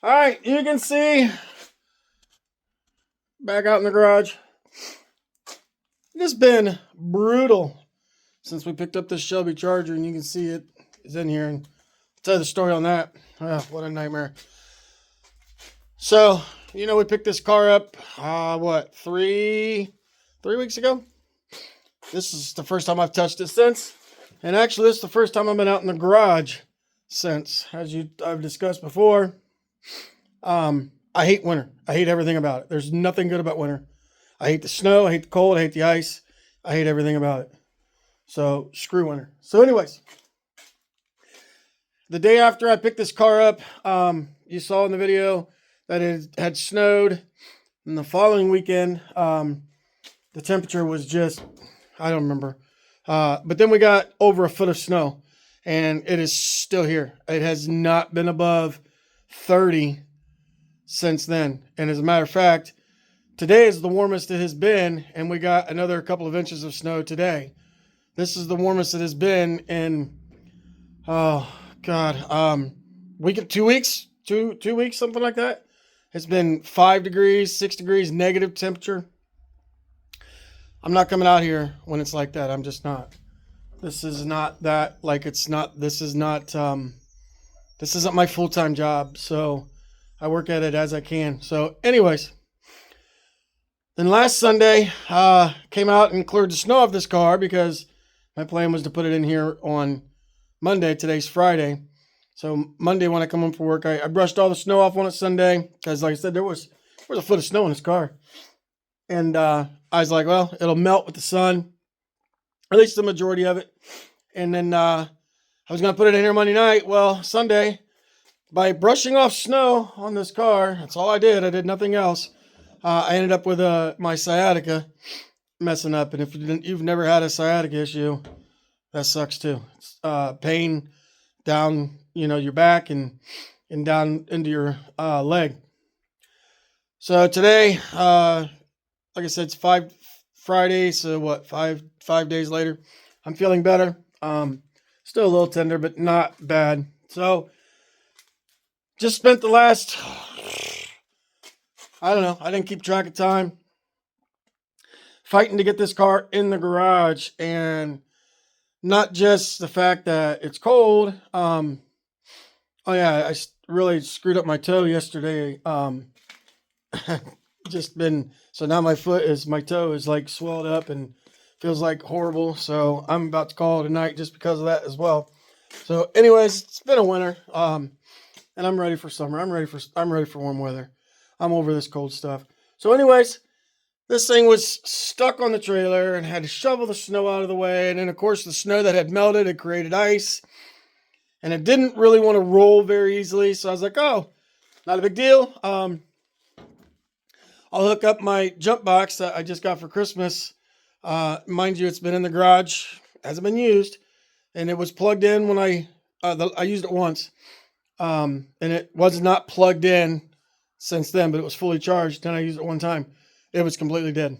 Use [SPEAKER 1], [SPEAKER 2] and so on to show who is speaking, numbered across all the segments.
[SPEAKER 1] All right, you can see back out in the garage. It has been brutal since we picked up this Shelby Charger, and you can see it is in here. And I'll tell you the story on that. What a nightmare. So, we picked this car up, 3 weeks ago? This is the first time I've touched it since. And actually, this is the first time I've been out in the garage since, as I've discussed before. I hate winter. I hate everything about it. There's nothing good about winter. I hate the snow. I hate the cold. I hate the ice. I hate everything about it. So, screw winter. So, anyways, the day after I picked this car up, you saw in the video that it had snowed. And the following weekend, the temperature was just, I don't remember. But then we got over a foot of snow, and it is still here. It has not been above 30 since then. And as a matter of fact, today is the warmest it has been, and we got another couple of inches of snow today. This is the warmest it has been in, oh God, week, 2 weeks, two weeks, something like that. It's been 5 degrees, 6 degrees, negative temperature. I'm not coming out here when it's like that. I'm just not. This is not that, like it's not, this isn't my full-time job. So I work at it as I can. So anyways, then last Sunday, came out and cleared the snow off this car because my plan was to put it in here on Monday. Today's Friday. So Monday when I come home from work, I brushed all the snow off on it Sunday because, like I said, there was a foot of snow in this car. And I was like, well, it'll melt with the sun, at least the majority of it. And then I was going to put it in here Monday night. Well, Sunday, by brushing off snow on this car, that's all I did. I did nothing else. I ended up with my sciatica messing up. And if you've never had a sciatica issue, that sucks too. It's pain down, your back and down into your leg. So today, like I said, it's Friday, so 5 days later, I'm feeling better. Still a little tender, but not bad. So just spent the last, I don't know, I didn't keep track of time, fighting to get this car in the garage. And not just the fact that it's cold. Oh yeah, I really screwed up my toe yesterday. So now my toe is like swelled up and feels like horrible. So I'm about to call it a night just because of that as well. So anyways, it's been a winter. And I'm ready for summer. I'm ready for warm weather. I'm over this cold stuff. So anyways, this thing was stuck on the trailer and had to shovel the snow out of the way. And then of course the snow that had melted had created ice. And it didn't really want to roll very easily. So I was like, oh, not a big deal. I'll hook up my jump box that I just got for Christmas. Mind you, it's been in the garage, hasn't been used, and it was plugged in when I used it once, and it was not plugged in since then, but it was fully charged. Then I used it one time, it was completely dead.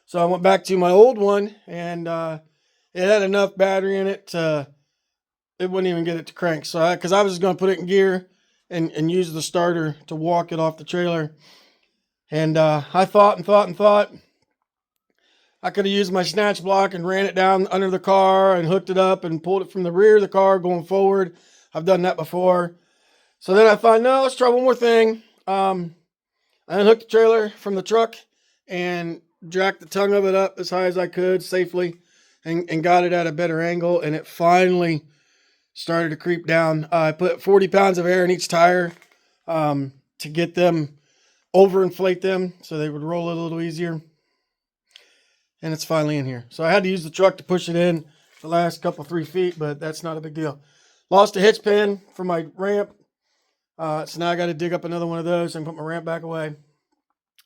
[SPEAKER 1] So I went back to my old one, and it had enough battery in it it wouldn't even get it to crank. So because I was just going to put it in gear and use the starter to walk it off the trailer. And I thought. I could have used my snatch block and ran it down under the car and hooked it up and pulled it from the rear of the car going forward. I've done that before. So then I thought, no, let's try one more thing. I unhooked the trailer from the truck and jacked the tongue of it up as high as I could safely and got it at a better angle. And it finally started to creep down. I put 40 pounds of air in each tire to get them, overinflate them so they would roll a little easier. And it's finally in here. So I had to use the truck to push it in the last 3 feet, but that's not a big deal. Lost a hitch pin for my ramp. So now I got to dig up another one of those and put my ramp back away.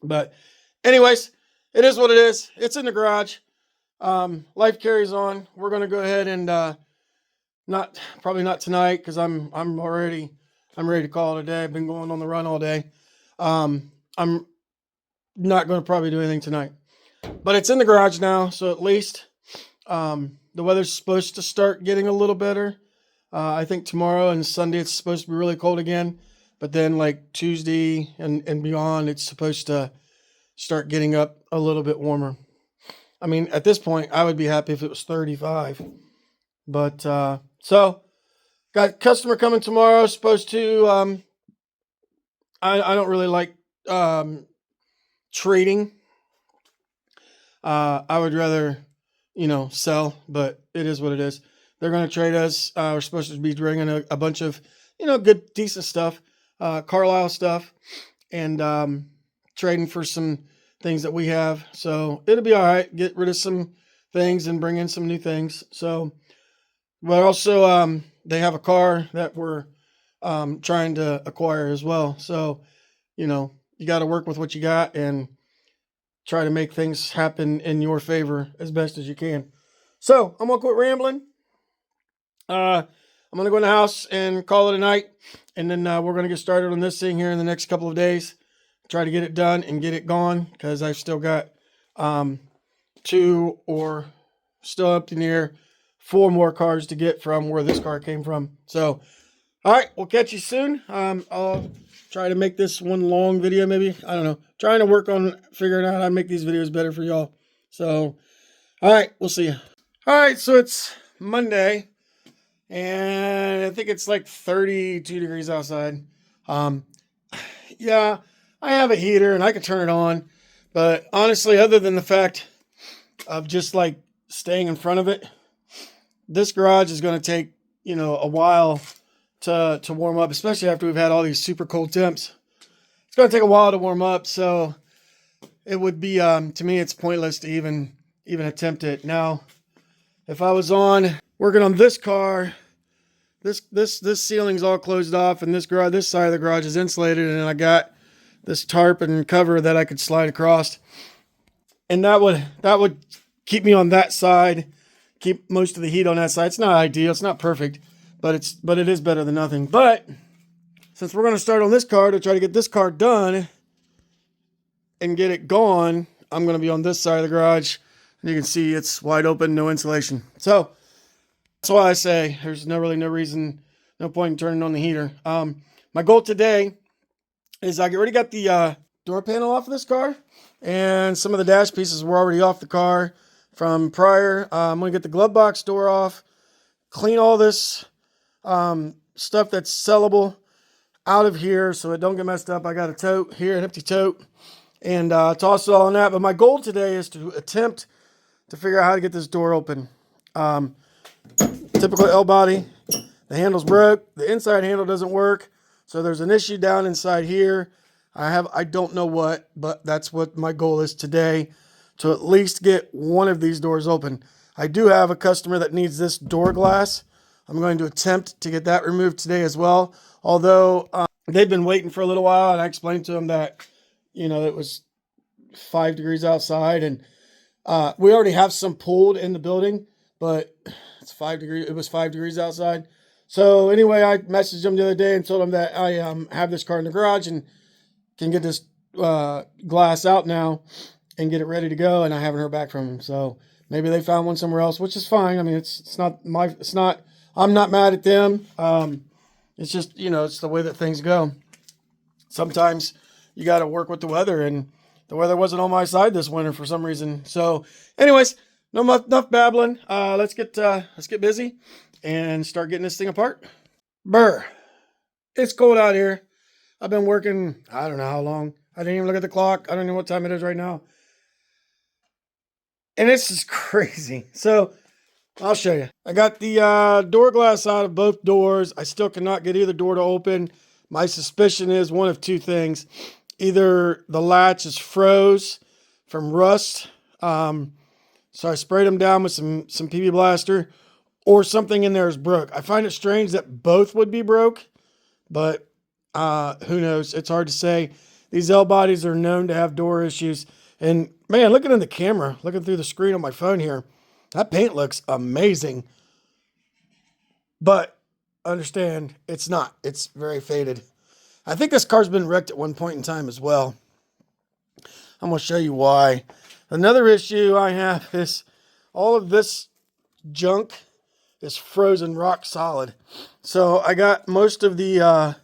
[SPEAKER 1] But anyways, it is what it is. It's in the garage. Life carries on. We're going to go ahead and probably not tonight because I'm ready to call it a day. I've been going on the run all day. I'm not going to probably do anything tonight. But it's in the garage now, so at least the weather's supposed to start getting a little better. I think tomorrow and Sunday it's supposed to be really cold again. But then like Tuesday and beyond, it's supposed to start getting up a little bit warmer. I mean, at this point, I would be happy if it was 35. But so got customer coming tomorrow. Supposed to. I don't really like trading. I would rather, sell, but it is what it is. They're going to trade us. We're supposed to be bringing a bunch of, good, decent stuff, Carlisle stuff, and trading for some things that we have. So it'll be all right. Get rid of some things and bring in some new things. So, but also, they have a car that we're trying to acquire as well. So, you got to work with what you got and try to make things happen in your favor as best as you can. So I'm gonna quit rambling. I'm gonna go in the house and call it a night, and then we're gonna get started on this thing here in the next couple of days. Try to get it done and get it gone because I've still got 2 or still up in the air 4 more cars to get from where this car came from. So, all right, we'll catch you soon. I'll try to make this one long video, maybe. I don't know. Trying to work on figuring out how to make these videos better for y'all. So, all right, we'll see you. All right, so it's Monday, and I think it's like 32 degrees outside. Yeah, I have a heater, and I can turn it on. But honestly, other than the fact of just like staying in front of it, this garage is going to take, a while to warm up, especially after we've had all these super cold temps. It's going to take a while to warm up, so it would be to me it's pointless to even attempt it. Now, if I was working on this car, this ceiling's all closed off, and this side of the garage is insulated, and I got this tarp and cover that I could slide across, and that would keep me on that side, keep most of the heat on that side. It's not ideal, it's not perfect, but it is better than nothing. But since we're going to start on this car to try to get this car done and get it gone, I'm going to be on this side of the garage. And you can see it's wide open, no insulation. So that's why I say there's no reason, no point in turning on the heater. My goal today is I already got the door panel off of this car, and some of the dash pieces were already off the car from prior. I'm going to get the glove box door off, clean all this stuff that's sellable out of here so it don't get messed up. I got a tote here, an empty tote, and toss it all in that. But my goal today is to attempt to figure out how to get this door open. Typical L body, the handle's broke, the inside handle doesn't work, so there's an issue down inside here. I don't know what, but that's what my goal is today, to at least get one of these doors open. I do have a customer that needs this door glass. I'm going to attempt to get that removed today as well. Although they've been waiting for a little while, and I explained to them that, it was 5 degrees outside, and we already have some pulled in the building, but it's 5 degrees. It was 5 degrees outside. So anyway, I messaged them the other day and told them that I have this car in the garage and can get this glass out now and get it ready to go. And I haven't heard back from them. So maybe they found one somewhere else, which is fine. I mean, it's not. I'm not mad at them. It's just, it's the way that things go. Sometimes you got to work with the weather, and the weather wasn't on my side this winter for some reason. So anyways, enough babbling. Let's get busy and start getting this thing apart. Brr. It's cold out here. I've been working, I don't know how long. I didn't even look at the clock. I don't know what time it is right now. And it's just crazy. So I'll show you. I got the door glass out of both doors. I still cannot get either door to open. My suspicion is one of two things. Either the latch is froze from rust. So I sprayed them down with some PB Blaster, or something in there is broke. I find it strange that both would be broke, but who knows? It's hard to say. These L bodies are known to have door issues. And man, looking in the camera, looking through the screen on my phone here, that paint looks amazing. But understand, it's not. It's very faded. I think this car's been wrecked at one point in time as well. I'm going to show you why. Another issue I have is all of this junk is frozen rock solid. So I got most of the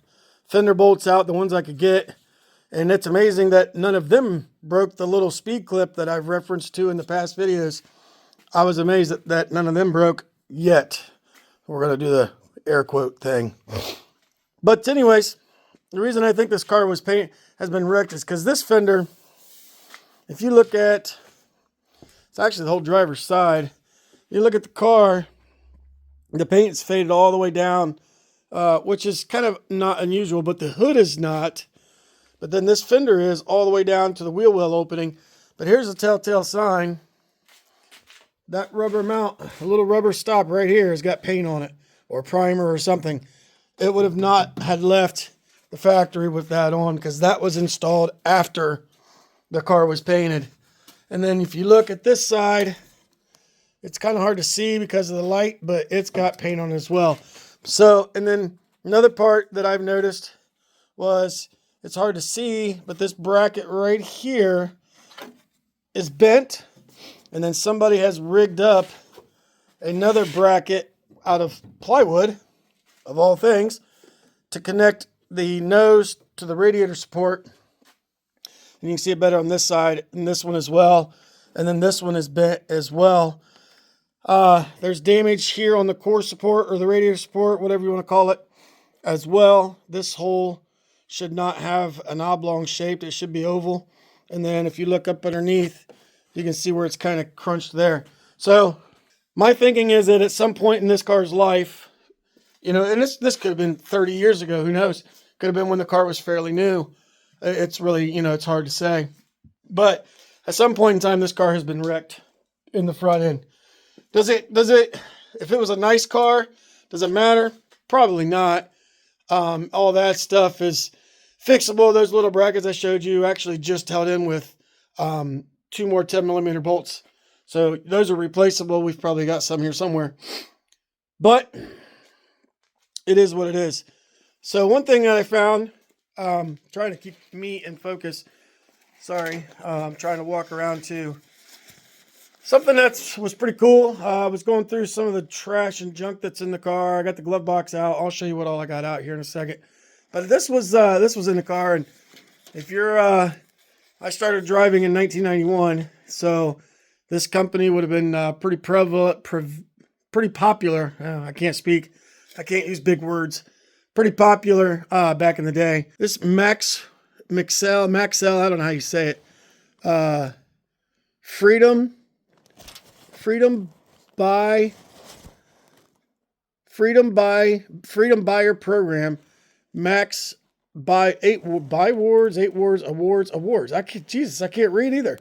[SPEAKER 1] fender bolts out, the ones I could get. And it's amazing that none of them broke the little speed clip that I've referenced to in the past videos. I was amazed that none of them broke yet. We're going to do the air quote thing. But anyways, the reason I think this car has been wrecked is because this fender, if you look at, it's actually the whole driver's side. You look at the car, the paint's faded all the way down, which is kind of not unusual, but the hood is not. But then this fender is all the way down to the wheel well opening. But here's a telltale sign. That rubber mount, a little rubber stop right here has got paint on it, or primer or something. It would have not had left the factory with that on, because that was installed after the car was painted. And then if you look at this side, it's kind of hard to see because of the light, but it's got paint on it as well. So, and then another part that I've noticed was, it's hard to see, but this bracket right here is bent. And then somebody has rigged up another bracket out of plywood, of all things, to connect the nose to the radiator support. And you can see it better on this side, and this one as well. And then this one is bent as well. There's damage here on the core support, or the radiator support, whatever you want to call it, as well. This hole should not have an oblong shape. It should be oval. And then if you look up underneath, you can see where it's kind of crunched there. So my thinking is that at some point in this car's life, you know, and this could have been 30 years ago, who knows? Could have been when the car was fairly new. It's really, you know, it's hard to say. But at some point in time, this car has been wrecked in the front end. Does it, if it was a nice car, does it matter? Probably not. All that stuff is fixable. Those little brackets I showed you actually just held in with 2 more 10mm bolts. So those are replaceable. We've probably got some here somewhere. But it is what it is. So one thing that I found, trying to keep me in focus. Sorry, I'm trying to walk around to something that was pretty cool. I was going through some of the trash and junk that's in the car. I got the glove box out. I'll show you what all I got out here in a second. But this was in the car, and if you're, I started driving in 1991, so this company would have been pretty prevalent, pretty popular. I can't speak. I can't use big words. Pretty popular back in the day. This Maxell, I don't know how you say it. Freedom Buyer Program. Max buy 8 awards. I can't read either.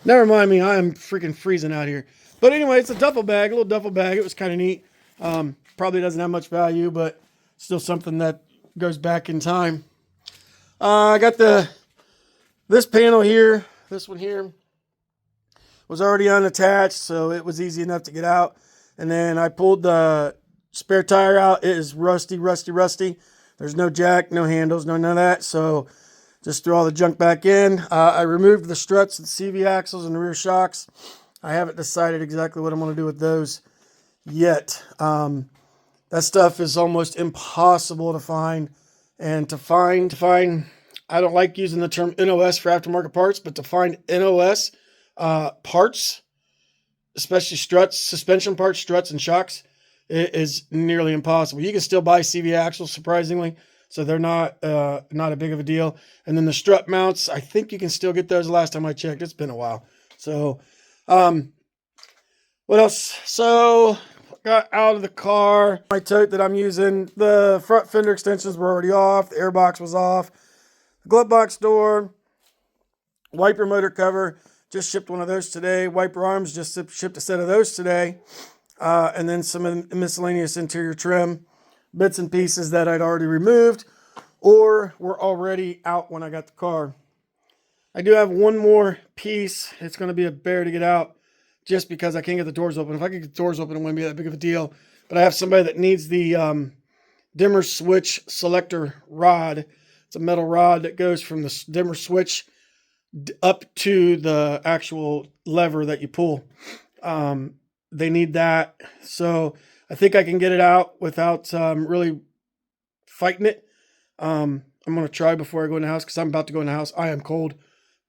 [SPEAKER 1] Never mind me, I am freaking freezing out here. But anyway, it's a duffel bag, a little duffel bag. It was kind of neat. Probably doesn't have much value, but still something that goes back in time. I got this panel here. This one here was already unattached, so it was easy enough to get out. And then I pulled the spare tire out. It is rusty. There's no jack, no handles, none of that. So just threw all the junk back in. I removed the struts, the CV axles, and the rear shocks. I haven't decided exactly what I'm going to do with those yet. That stuff is almost impossible to find. And to find, I don't like using the term NOS for aftermarket parts, but to find NOS parts, especially struts, suspension parts, struts, and shocks, it is nearly impossible. You can still buy CV axles, surprisingly, so they're not a big of a deal. And then the strut mounts, I think you can still get those. Last time I checked, it's been a while. So, what else? So, got out of the car. My tote that I'm using, the front fender extensions were already off. The airbox was off. The glove box door, wiper motor cover, just shipped one of those today. Wiper arms, just shipped a set of those today. And then some miscellaneous interior trim, bits and pieces that I'd already removed or were already out when I got the car. I do have one more piece. It's going to be a bear to get out just because I can't get the doors open. If I could get the doors open, it wouldn't be that big of a deal. But I have somebody that needs the dimmer switch selector rod. It's a metal rod that goes from the dimmer switch up to the actual lever that you pull. They need that. So I think I can get it out without really fighting it. I'm going to try before I go in the house because I'm about to go in the house. I am cold.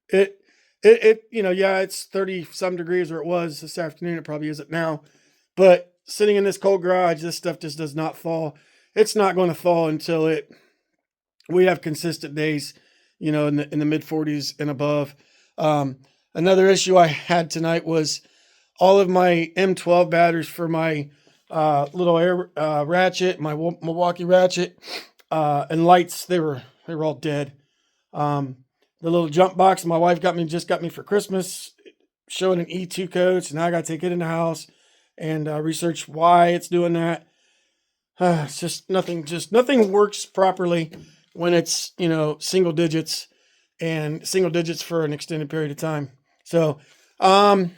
[SPEAKER 1] It, yeah, it's 30 some degrees, or it was this afternoon. It probably isn't now. But sitting in this cold garage, this stuff just does not thaw. It's not going to thaw until we have consistent days, in the mid 40s and above. Another issue I had tonight was all of my M12 batteries for my little air ratchet, my Milwaukee ratchet, and lights. They were all dead. The little jump box my wife just got me for Christmas, showing an E2 code. So now I got to take it in the house and research why it's doing that. It's just nothing works properly when it's, single digits for an extended period of time. So, didn't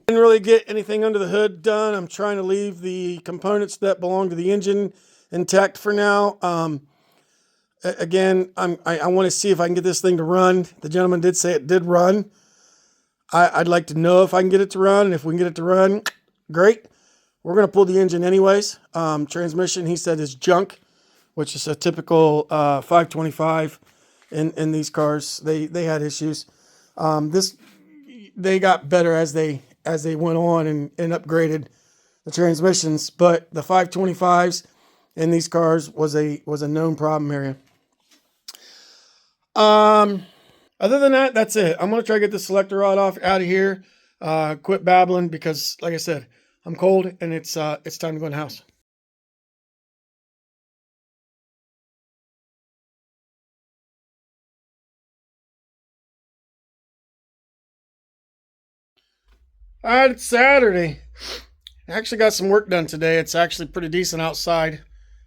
[SPEAKER 1] really get anything under the hood done. I'm trying to leave the components that belong to the engine intact for now. Again, I want to see if I can get this thing to run. The gentleman did say it did run. I'd like to know if I can get it to run, and if we can get it to run, great. We're going to pull the engine anyways. Transmission, he said, is junk, which is a typical 525 in these cars. They had issues. They got better as they went on and upgraded the transmissions, but the 525s in these cars was a known problem area. Other than that, that's it. I'm going to try to get the selector rod out of here. Quit babbling because, like I said, I'm cold and it's time to go in the house. All right, it's Saturday. I actually got some work done today. It's actually pretty decent outside.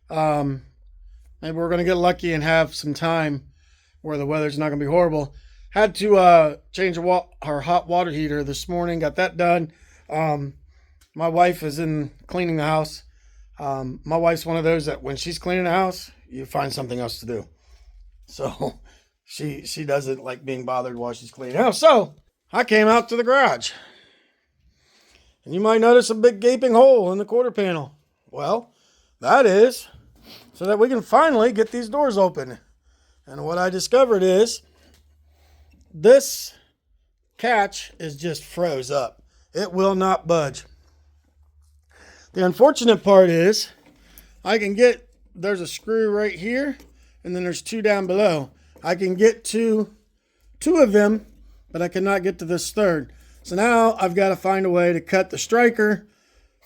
[SPEAKER 1] Maybe we're going to get lucky and have some time where the weather's not going to be horrible. Had to change our hot water heater this morning. Got that done. My wife is in cleaning the house. My wife's one of those that when she's cleaning the house, you find something else to do. So she doesn't like being bothered while she's cleaning the house. So I came out to the garage. And you might notice a big gaping hole in the quarter panel. Well, that is so that we can finally get these doors open. And what I discovered is this catch is just froze up. It will not budge. The unfortunate part is there's a screw right here, and then there's two down below. I can get to two of them, but I cannot get to this third. So now I've got to find a way to cut the striker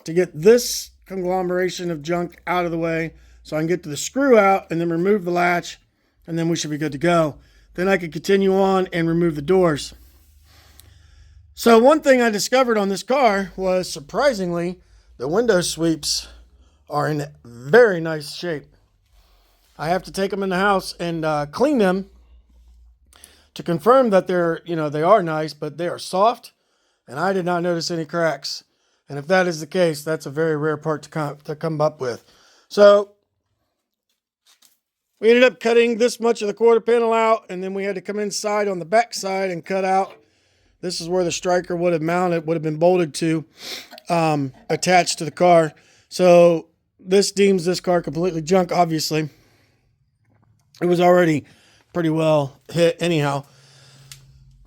[SPEAKER 1] to get this conglomeration of junk out of the way so I can get to the screw out and then remove the latch, and then we should be good to go. Then I can continue on and remove the doors. So one thing I discovered on this car was, surprisingly, the window sweeps are in very nice shape. I have to take them in the house and clean them to confirm that they are nice, but they are soft, and I did not notice any cracks. And if that is the case, that's a very rare part to come up with. So we ended up cutting this much of the quarter panel out, and then we had to come inside on the back side and cut out. This is where the striker would have been bolted to, attached to the car. So this deems this car completely junk, obviously. It was already pretty well hit anyhow.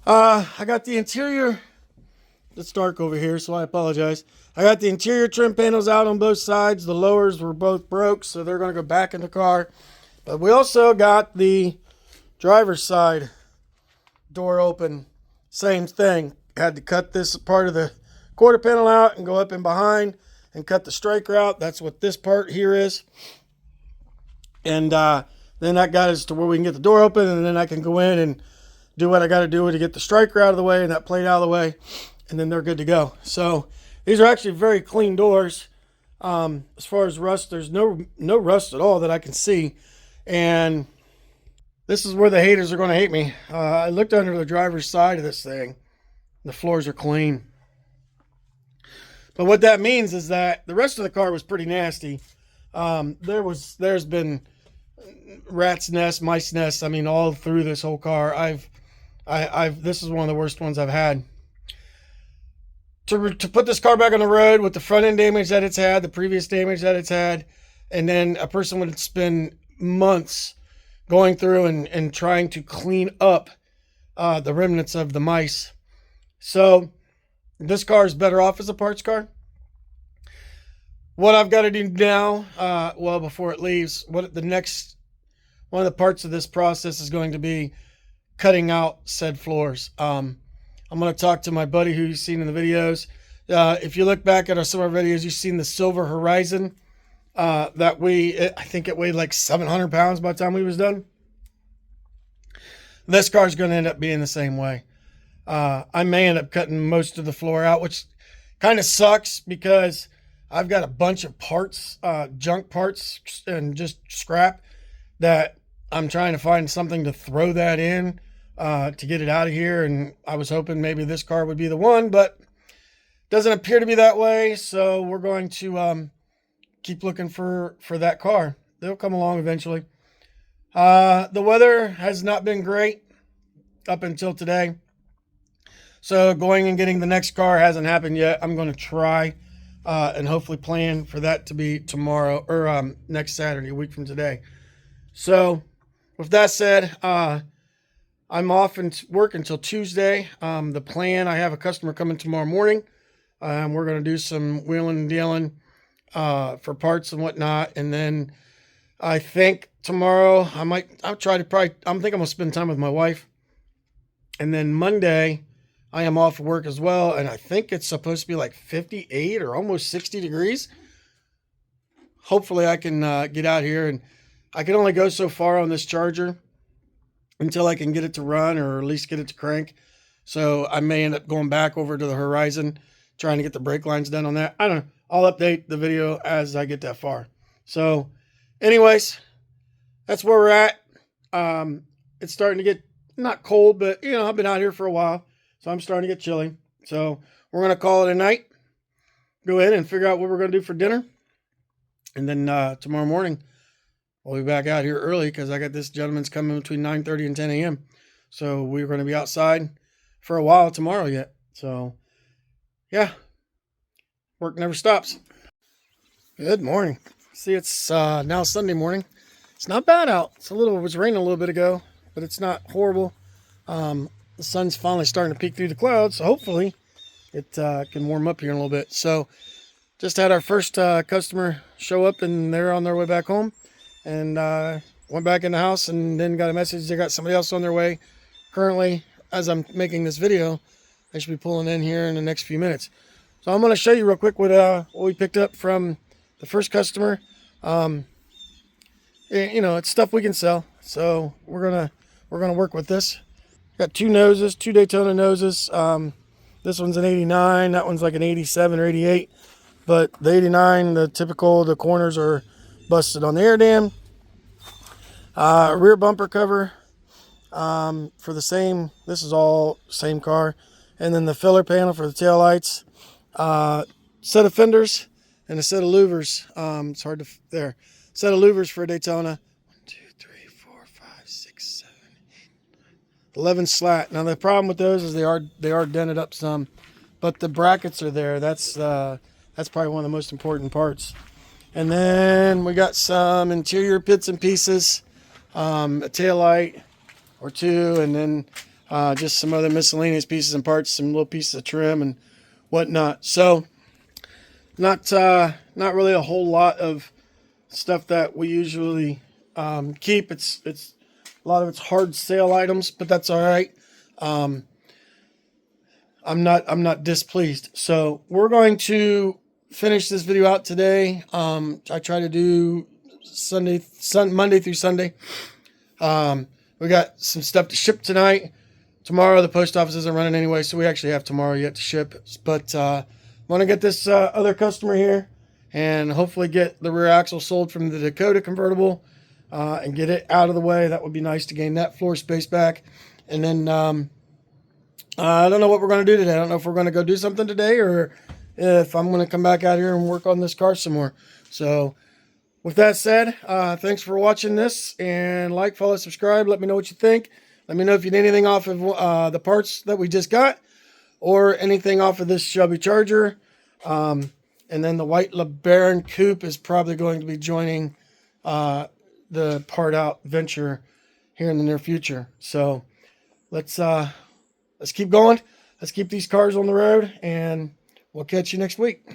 [SPEAKER 1] I got the interior. It's dark over here, so I apologize. I got the interior trim panels out on both sides. The lowers were both broke, so they're going to go back in the car. But we also got the driver's side door open. Same thing. Had to cut this part of the quarter panel out and go up in behind and cut the striker out. That's what this part here is. And then that got us to where we can get the door open, and then I can go in and do what I got to do to get the striker out of the way and that plate out of the way, and then they're good to go. So these are actually very clean doors. As far as rust, there's no rust at all that I can see. And this is where the haters are going to hate me. I looked under the driver's side of this thing. The floors are clean. But what that means is that the rest of the car was pretty nasty. There's been rat's nest, mice nest. I mean, all through this whole car. This is one of the worst ones I've had. To put this car back on the road with the front end damage that it's had, the previous damage that it's had, and then a person would spend months going through and trying to clean up the remnants of the mice. So this car is better off as a parts car. What I've got to do now, well, before it leaves, one of the parts of this process is going to be cutting out said floors. I'm going to talk to my buddy who you've seen in the videos. If you look back at some of our videos, you've seen the Silver Horizon that I think it weighed like 700 pounds by the time we was done. This car is going to end up being the same way. I may end up cutting most of the floor out, which kind of sucks because I've got a bunch of parts, junk parts and just scrap that I'm trying to find something to throw that in to get it out of here. And I was hoping maybe this car would be the one, but doesn't appear to be that way. So we're going to keep looking for that car. They'll come along eventually. The weather has not been great up until today. So going and getting the next car hasn't happened yet. I'm going to try and hopefully plan for that to be tomorrow or next Saturday, a week from today. So with that said, I'm off and work until Tuesday. The plan, I have a customer coming tomorrow morning. We're going to do some wheeling and dealing for parts and whatnot. And then I think tomorrow I'm going to spend time with my wife. And then Monday I am off work as well. And I think it's supposed to be like 58 or almost 60 degrees. Hopefully I can get out here, and I can only go so far on this Charger until I can get it to run or at least get it to crank. So I may end up going back over to the Horizon, trying to get the brake lines done on that. I don't know. I'll update the video as I get that far. So anyways, that's where we're at. It's starting to get not cold, but I've been out here for a while, so I'm starting to get chilly. So we're going to call it a night. Go ahead and figure out what we're going to do for dinner. And then tomorrow morning, we'll be back out here early because I got this gentleman's coming between 9:30 and 10 a.m. So we're going to be outside for a while tomorrow yet. So yeah, work never stops. Good morning. See, it's now Sunday morning. It's not bad out. It was raining a little bit ago, but it's not horrible. The sun's finally starting to peek through the clouds, so hopefully it can warm up here in a little bit. So just had our first customer show up, and they're on their way back home. And went back in the house and then got a message they got somebody else on their way. Currently, as I'm making this video, they should be pulling in here in the next few minutes. So I'm going to show you real quick what we picked up from the first customer. It's stuff we can sell. So we're gonna work with this. Got two Daytona noses. This one's an 89. That one's like an 87 or 88. But the 89, the corners are busted on the air dam. Rear bumper cover for the same. This is all same car. And then the filler panel for the taillights. Set of fenders and a set of louvers. It's hard to there. Set of louvers for a Daytona. 1, 2, 3, 4, 5, 6, 7, 8, 9, 11 slat. Now the problem with those is they are dented up some, but the brackets are there. That's probably one of the most important parts. And then we got some interior bits and pieces, a tail light or two, and then just some other miscellaneous pieces and parts, some little pieces of trim and whatnot. So not really a whole lot of stuff that we usually keep. It's a lot of it's hard sale items, but that's all right. I'm not displeased. So we're going to finish this video out today. I try to do Monday through Sunday. We got some stuff to ship tonight. Tomorrow the post office isn't running anyway, so we actually have tomorrow yet to ship. But I want to get this other customer here and hopefully get the rear axle sold from the Dakota convertible and get it out of the way. That would be nice to gain that floor space back. And then I don't know what we're going to do today. I don't know if we're going to go do something today or if I'm going to come back out here and work on this car some more. So with that said, thanks for watching this, and like, follow, subscribe. Let me know what you think. Let me know if you need anything off of the parts that we just got or anything off of this Shelby Charger. And then the white LeBaron Coupe is probably going to be joining the part out venture here in the near future. So let's keep going. Let's keep these cars on the road, and we'll catch you next week.